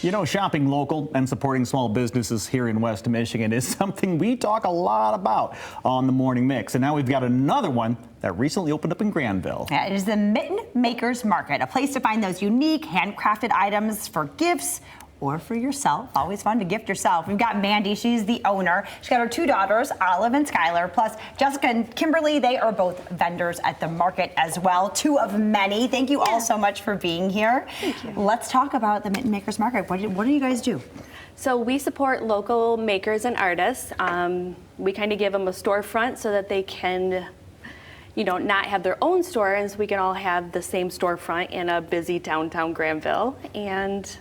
You know, shopping local and supporting small businesses here in West Michigan is something we talk a lot about on the Morning Mix. And now we've got another one that recently opened up in Grandville. Yeah, it is the Mitten Makers Market, a place to find those unique handcrafted items for gifts or for yourself. Always fun to gift yourself. We've got Mandy, she's the owner. She's got her two daughters, Olive and Skylar, plus Jessica and Kimberly. They are both vendors at the market as well, two of many. Thank you all so much for being here. Thank you. Let's talk about the Mitten Makers Market. What do you guys do? So we support local makers and artists. We kind of give them a storefront so that they can, you know, not have their own store, and so we can all have the same storefront in a busy downtown Grandville and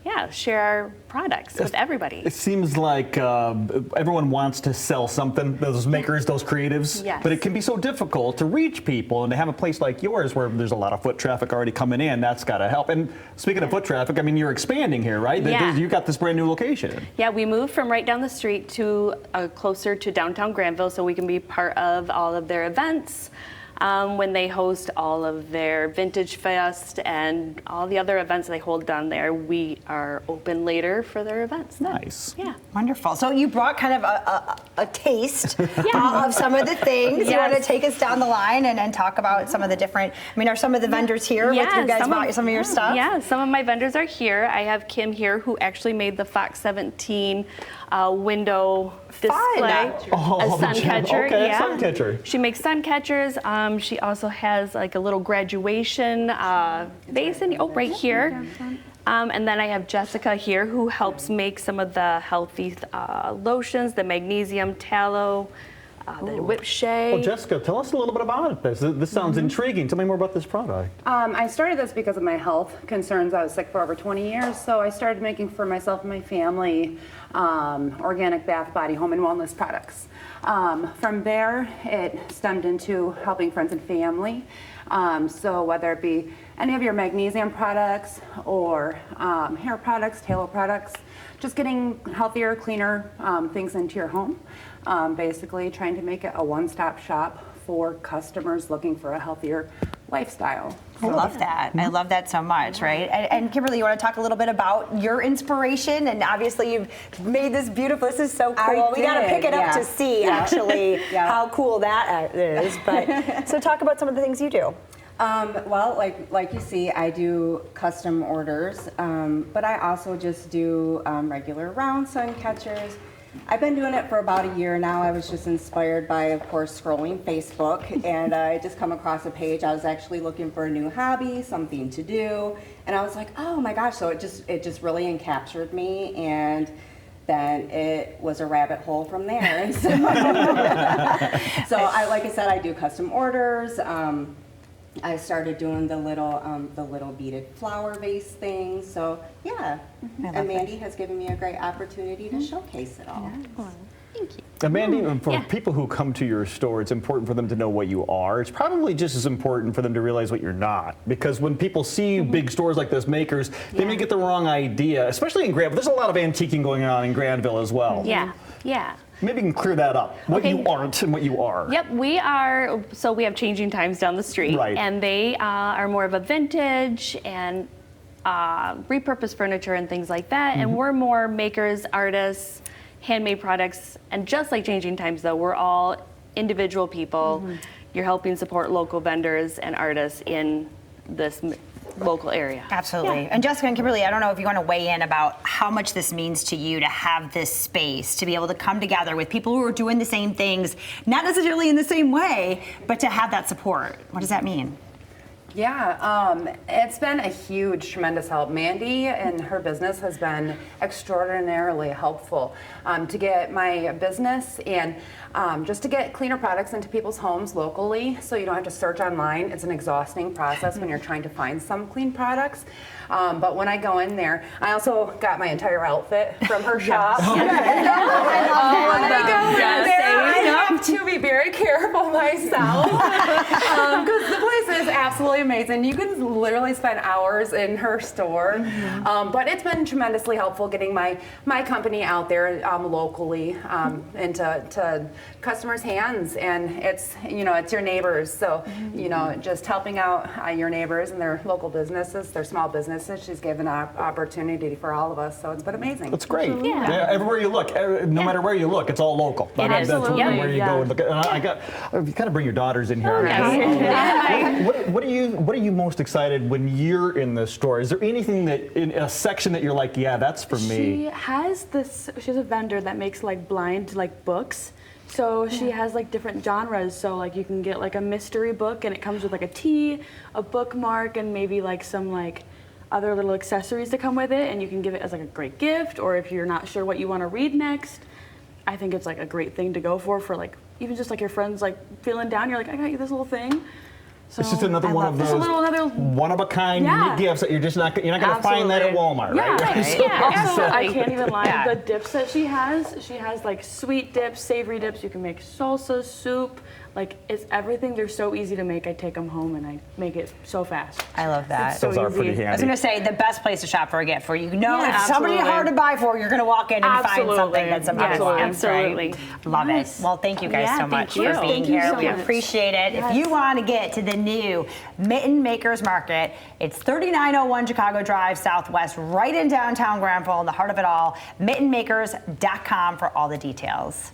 yeah, share our products with everybody. It seems like everyone wants to sell something, those makers, those creatives, yes. But it can be so difficult to reach people, and to have a place like yours where there's a lot of foot traffic already coming in, that's got to help. And speaking of foot traffic, I mean, you're expanding here, right? Yeah. You got this brand new location. Yeah, we moved from right down the street to closer to downtown Grandville so we can be part of all of their events. When they host all of their Vintage Fest and all the other events they hold down there, we are open later for their events. Nice. Yeah. Wonderful. So you brought kind of a taste of some of the things. Yes. You want to take us down the line and talk about some of the different, I mean, are some of the vendors here with you guys brought some of your stuff? Yeah, some of my vendors are here. I have Kim here who actually made the Fox 17 window display. Oh, a sun catcher. Okay, yeah. sun catcher. She makes sun catchers. She also has like a little graduation basin. Oh, right here. And then I have Jessica here who helps make some of the healthy lotions, the magnesium tallow, the whipped shea. Well, Jessica, tell us a little bit about this. This sounds intriguing. Tell me more about this product. I started this because of my health concerns. I was sick for over 20 years, so I started making for myself and my family organic bath, body, home, and wellness products. From there, it stemmed into helping friends and family. So whether it be any of your magnesium products or hair products, tallow products, just getting healthier, cleaner things into your home. Basically trying to make it a one-stop shop for customers looking for a healthier lifestyle. I love that. I love that so much, right? And Kimberly, you want to talk a little bit about your inspiration? And obviously you've made this beautiful, this is so cool. We got to pick it up to see actually how cool that is. But so talk about some of the things you do. Well, like you see, I do custom orders, but I also just do regular round sun catchers. I've been doing it for about a year now. I was just inspired by, of course, scrolling Facebook, and I just come across a page. I was actually looking for a new hobby, something to do, and I was like, oh my gosh! So it just really encaptured me, and then it was a rabbit hole from there. And so, like I said, I do custom orders. I started doing the little beaded flower vase things. So yeah, and Mandy has given me a great opportunity to showcase it all. Thank you. And Mandy, for people who come to your store, it's important for them to know what you are. It's probably just as important for them to realize what you're not. Because when people see big stores like this, Makers, they may get the wrong idea, especially in Grandville. There's a lot of antiquing going on in Grandville as well. Yeah, yeah. Maybe you can clear that up, what you aren't and what you are. Yep, we have Changing Times down the street, and they are more of a vintage and repurposed furniture and things like that, and we're more makers, artists, handmade products, and just like Changing Times though, we're all individual people. You're helping support local vendors and artists in this local area. Absolutely. Yeah. And Jessica and Kimberly, I don't know if you want to weigh in about how much this means to you to have this space, to be able to come together with people who are doing the same things, not necessarily in the same way, but to have that support. What does that mean? Yeah, it's been a huge, tremendous help. Mandy and her business has been extraordinarily helpful to get my business and just to get cleaner products into people's homes locally so you don't have to search online. It's an exhausting process when you're trying to find some clean products. But when I go in there, I also got my entire outfit from her shop. I have to be very careful myself because the place is absolutely amazing. You can literally spend hours in her store, but it's been tremendously helpful getting my company out there locally into to customers' hands, and it's it's your neighbors. So just helping out your neighbors and their local businesses, their small businesses. She's given an opportunity for all of us. So it's been amazing. That's great. Yeah. Everywhere you look, no matter where you look, it's all local. It is. That's where you go. And look at, you kind of bring your daughters in here. What are you most excited when you're in the store? Is there anything that in a section that you're like, yeah, that's for me? She has she's a vendor that makes like blind like books. So she has like different genres. So like you can get like a mystery book and it comes with like a tea, a bookmark, and maybe like some like other little accessories to come with it, and you can give it as like a great gift, or if you're not sure what you want to read next. I think it's like a great thing to go for like even just like your friends like feeling down, you're like, I got you this little thing. So it's just another one of those one of a kind unique gifts that you're not gonna find that at Walmart, right? Also, I can't even lie. The dips that she has like sweet dips, savory dips. You can make salsa, soup. Like it's everything. They're so easy to make. I take them home and I make it so fast. I love that. Those are pretty handy. I was going to say the best place to shop for a gift. For you know, if somebody hard to buy for, you're going to walk in and find something that somebody wants. Absolutely. Right? Love it. Well, thank you guys so much for being here. We appreciate it. If you want to get to the new Mitten Makers Market, it's 3901 Chicago Drive Southwest, right in downtown Grandville, in the heart of it all. Mittenmakers.com for all the details.